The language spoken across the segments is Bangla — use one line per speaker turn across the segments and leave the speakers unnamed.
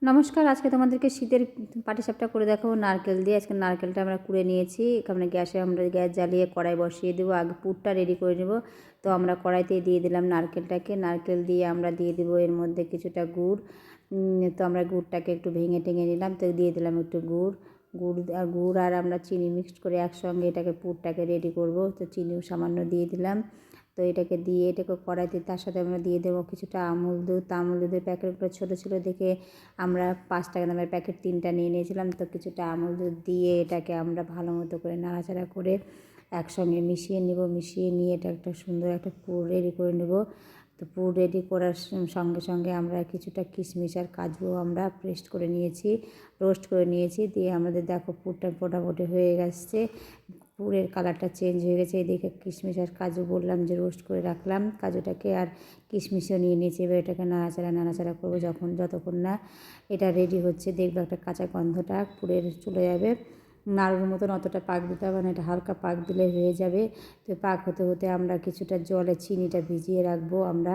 নমস্কার, আজকে তোমাদেরকে শীতের পাটিসাপটা করে দেখাবো নারকেল দিয়ে। আজকে নারকেলটা আমরা কুড়ে নিয়েছি। এখানে আমরা গ্যাস জ্বালিয়ে কড়াই বসিয়ে দেবো। আগে পুরটা রেডি করে নেব। তো আমরা কড়াইতে দিয়ে দিলাম নারকেলটাকে। নারকেল দিয়ে আমরা দিয়ে দেবো এর মধ্যে কিছুটা গুড়। তো আমরা গুড়টাকে একটু ভেঙে টেঙে নিলাম, তো দিয়ে দিলাম একটু গুড় আর আমরা চিনি মিক্সড করে একসঙ্গে এটাকে পুরটাকে রেডি করব। তো চিনিও সামান্য দিয়ে দিলাম। তো এটাকে দিয়ে এটাকে কড়াইতে তার সাথে আমরা দিয়ে দেবো কিছুটা আমুল দুধ। আমুল দুধের প্যাকেটগুলো ছোটো ছিল দেখে আমরা 5 টাকা দামের প্যাকেট 3টা নিয়ে নিয়েছিলাম। তো কিছুটা আমুল দুধ দিয়ে এটাকে আমরা ভালো মতো করে নাড়াচাড়া করে একসঙ্গে মিশিয়ে নেব। মিশিয়ে নিয়ে এটা একটা সুন্দর একটা পুর রেডি করে নেব। তো পুর রেডি করার সঙ্গে সঙ্গে আমরা কিছুটা কিশমিশ আর কাজুও আমরা রোস্ট করে নিয়েছি। দিয়ে আমাদের দেখো পুরটা মোটামুটি হয়ে গেছে। পুরের কালারটা চেঞ্জ হয়ে গেছে। এদিকে কিশমিশ আর কাজু বললাম যে রোস্ট করে রাখলাম, কাজুটাকে আর কিশমিশও নিয়ে নিয়েছি। এবার এটাকে নাড়াচাড়া করবো যতক্ষণ না এটা রেডি হচ্ছে। দেখবো একটা কাঁচা গন্ধটা পুরের চলে যাবে। নাড়ুর মতন অতটা পাক দিতে হবে না, এটা হালকা পাক দিলে হয়ে যাবে। তো পাক হতে হতে আমরা কিছুটা জলে চিনিটা ভিজিয়ে রাখবো। আমরা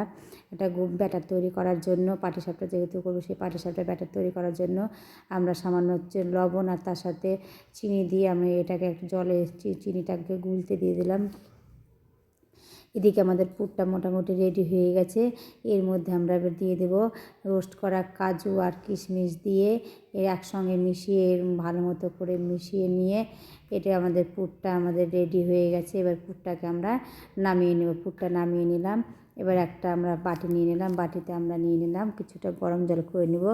একটা ব্যাটার তৈরি করার জন্য, পাটিসাপটা যেহেতু করবো সেই পাটিসাপটা ব্যাটার তৈরি করার জন্য আমরা সামান্য লবণ আর তার সাথে চিনি দিয়ে আমি এটাকে একটু জলে চিনিটাকে গুলতে দিয়ে দিলাম। এদিকে আমাদের পুরটা মোটামুটি রেডি হয়ে গেছে। এর মধ্যে আমরা এবার দিয়ে দেবো রোস্ট করা কাজু আর কিশমিশ দিয়ে এর একসঙ্গে মিশিয়ে ভালো মতো করে মিশিয়ে নিয়ে এটা পুরটা আমাদের রেডি হয়ে গেছে। এবার পুরটাকে আমরা নামিয়ে নেব। পুরটা নামিয়ে নিলাম। এবার একটা আমরা বাটি নিয়ে নিলাম। বাটিতে আমরা নিয়ে নিলাম কিছুটা গরম জল করে নেব।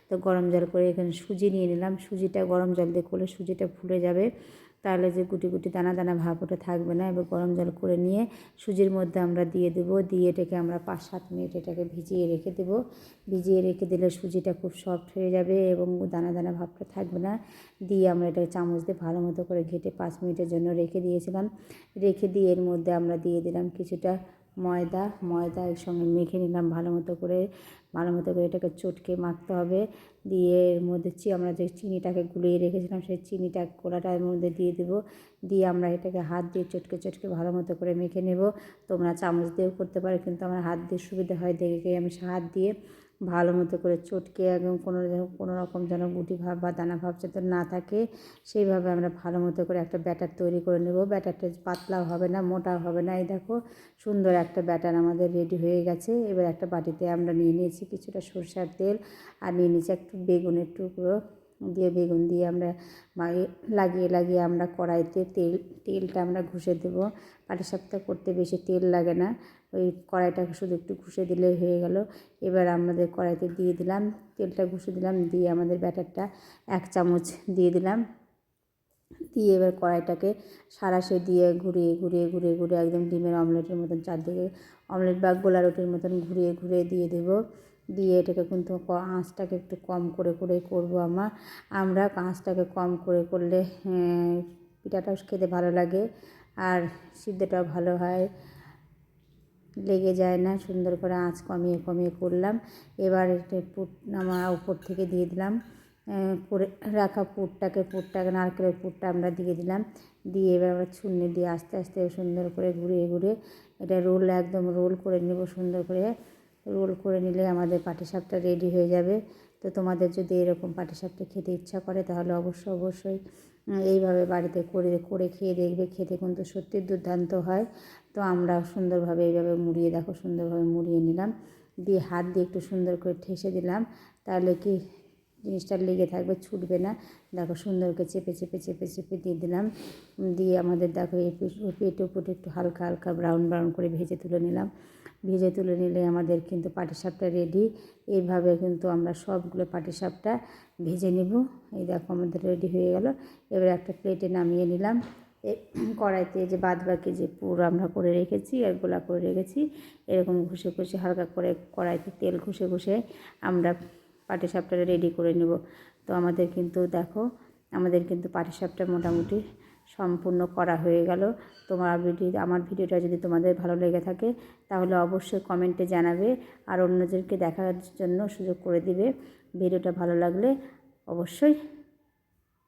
তো গরম জল করে এখানে সুজি নিয়ে নিলাম। সুজিটা গরম জল দিয়ে করলে সুজিটা ফুলে যাবে, তাহলে যে গুটি গুটি দানা দানা ভাব ওটা থাকবে না। এবার গরম জল করে নিয়ে সুজির মধ্যে আমরা দিয়ে দেবো। দিয়ে এটাকে আমরা 5-7 মিনিট এটাকে ভিজিয়ে রেখে দেবো। ভিজিয়ে রেখে দিলে সুজিটা খুব সফট হয়ে যাবে এবং দানা দানা ভাবটা থাকবে না। দিয়ে আমরা এটাকে চামচ দিয়ে ভালো মতো করে ঘেটে 5 মিনিটের জন্য রেখে দিয়েছিলাম। রেখে দিয়ে এর মধ্যে আমরা দিয়ে দিলাম কিছুটা ময়দা এর সঙ্গে মেখে নিলাম ভালো মতো করে এটাকে চটকে মাখতে হবে। দিয়ে এর মধ্যে আমরা যে চিনিটাকে গুলিয়ে রেখেছিলাম সেই চিনিটা গোলাটা এর মধ্যে দিয়ে দেবো। দিয়ে আমরা এটাকে হাত দিয়ে চটকে ভালো মতো করে মেখে নেব। তোমরা চামচ দিয়েও করতে পারো, কিন্তু আমার হাত দিয়ে সুবিধা হয় দেখে আমি হাত দিয়ে ভালো মতো করে চটকে একদম কোনো রকম যেন গুটি ভাব বা দানা ভাব যাতে না থাকে সেইভাবে আমরা ভালো মতো করে একটা ব্যাটার তৈরি করে নেব। ব্যাটারটা পাতলাও হবে না, মোটাও হবে না। এই দেখো সুন্দর একটা ব্যাটার আমাদের রেডি হয়ে গেছে। এবার একটা বাটিতে আমরা নিয়ে নিয়েছি কিছুটা সরষের তেল আর নিয়ে নিয়েছি একটু বেগুনের টুকরো। বেগুন দিয়ে আমরা লাগিয়ে আমরা কড়াইতে তেলটা আমরা ঘষে দেবো। পাটিসাপটা করতে বেশি তেল লাগে না, ওই কড়াইটাকে শুধু একটু ঘষে দিলেই হয়ে গেল। এবার আমাদের কড়াইতে দিয়ে দিলাম, তেলটা ঘষে দিলাম, দিয়ে আমাদের ব্যাটারটা 1 চামচ দিয়ে দিলাম। দিয়ে এবার কড়াইটাকে সাঁড়াশে দিয়ে ঘুরিয়ে একদম ডিমের অমলেটের মতন চারদিকে অমলেট বা গোলা রুটির মতন ঘুরিয়ে দিয়ে দেবো। দিয়ে এটাকে কিন্তু আঁচটাকে একটু কম করে করবো। আমরা আঁচটাকে কম করে করলে পিঠাটাও খেতে ভালো লাগে আর সিদ্ধটাও ভালো হয়, লেগে যায় না। সুন্দর করে আঁচ কমিয়ে করলাম। এবার এটা আমার উপর থেকে দিয়ে দিলাম করে রাখা পুরটাকে নারকেলের পুরটা আমরা দিয়ে দিলাম। দিয়ে এবার আমরা ছুঁড়নি দিয়ে আস্তে আস্তে সুন্দর করে ঘুরিয়ে এটা একদম রোল করে নেব। সুন্দর করে রোল করে নিলে আমাদের পাটিসাপটা রেডি হয়ে যাবে। তো তোমাদের যদি এরকম পাটিসাপটা খেতে ইচ্ছা করে তাহলে অবশ্যই এইভাবে বাড়িতে করে খেয়ে দেখবে। খেতে কিন্তু সত্যি দুর্দান্ত হয়। তো আমরা সুন্দরভাবে এইভাবে সুন্দরভাবে মুড়িয়ে নিলাম। দিয়ে হাত দিয়ে একটু সুন্দর করে ঠেসে দিলাম, তাহলে কি জিনিসটা লেগে থাকবে, ছুটবে না। দেখো সুন্দর করে চেপে দিয়ে দিলাম। দিয়ে আমাদের দেখো পেটে একটু হালকা ব্রাউন করে ভেজে তুলে নিলাম। ভেজে তুলে নিলে আমাদের কিন্তু পাটিসাপটা রেডি। এইভাবে কিন্তু আমরা সবগুলো পাটিসাপটা ভেজে নেব। এই দেখো আমাদের রেডি হয়ে গেল। এবার একটা প্লেটে নামিয়ে নিলাম। কড়াইতে যে বাদবাকি যে পুর আমরা করে রেখেছি আর গোলা করে রেখেছি, এরকম ঘষে হালকা করে কড়াইতে তেল ঘষে আমরা পাটিসাপটা রেডি করে নেব। তো আমাদের কিন্তু দেখো পাটিসাপটা মোটামুটি সম্পূর্ণ করা হয়ে গেল। আমার ভিডিওটা যদি তোমাদের ভালো লেগে থাকে তাহলে অবশ্যই কমেন্টে জানাবে আর অন্যদেরকে দেখার জন্য সুযোগ করে দিবে। ভিডিওটা ভালো লাগলে অবশ্যই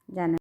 জানাবে।